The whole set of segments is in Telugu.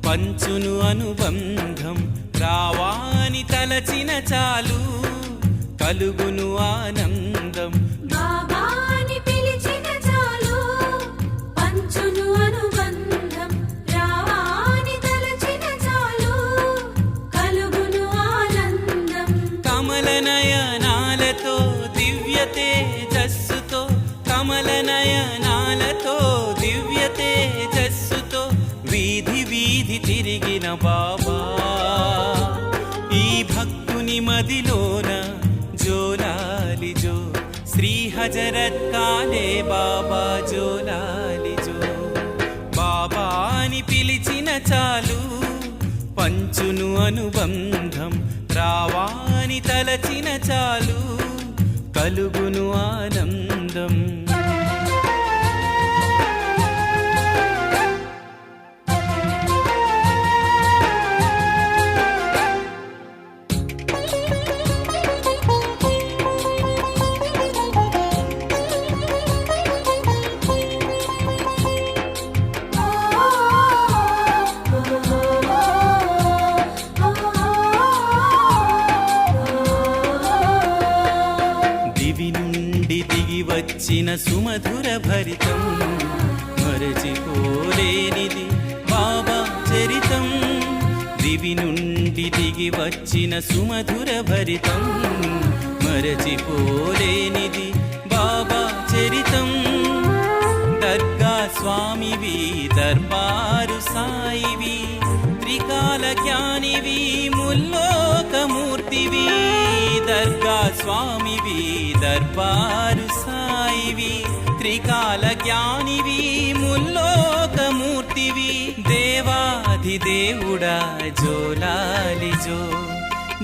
పంచును అనుబంధం రావాని తలచిన చాలు కలుగును ఆనందం బాబాని పిలిచిన చాలు పంచును అనుబంధం రావాని తలచిన చాలు కలుగును ఆనందం కమల నయనాలతో దివ్య తేజస్సుతో కమల నయనాలతో దివ్య తేజస్సుతో వీధి వీధి తిరిగిన బాబా ఈ భక్తుని మదిలోన జోలాలి జో శ్రీ హజరత్ కాలే బాబా జోలాలి జో బాబాని పిలిచిన చాలు పంచును అనుబంధం రావాని తలచిన చాలు కలుగును ఆనందం వచ్చిన సుమధుర భరితం మరచిపోలేనిది బాబా చరితం దివి నుండి దిగి వచ్చిన సుమధుర భరితం మరచిపోలేనిది బాబా చరితం దర్గా స్వామివి దర్బారు సాయివి త్రికాల జ్ఞానివి ముల్లోకమూర్తివి దర్గా స్వామివి దర్బారు సాయివి త్రికాల జ్ఞానివి ముల్లోకమూర్తివి దేవాధిదేవుడా జోలాలి జో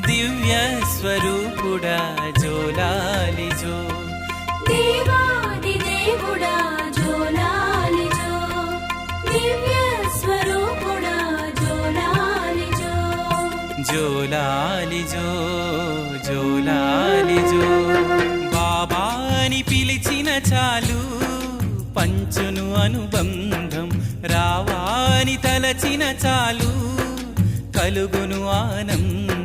దివ్య స్వరూపుడా జోలాలి జో దేవాదిదేవుడా జోలాలి జో దివ్య స్వరూపుడా జోలాలి జో జోలాలి జో జోలాలి జో బాబాని పిలిచిన చాలు పంచును అనుబంధం రావాని తలచిన చాలు కలుగును ఆనందం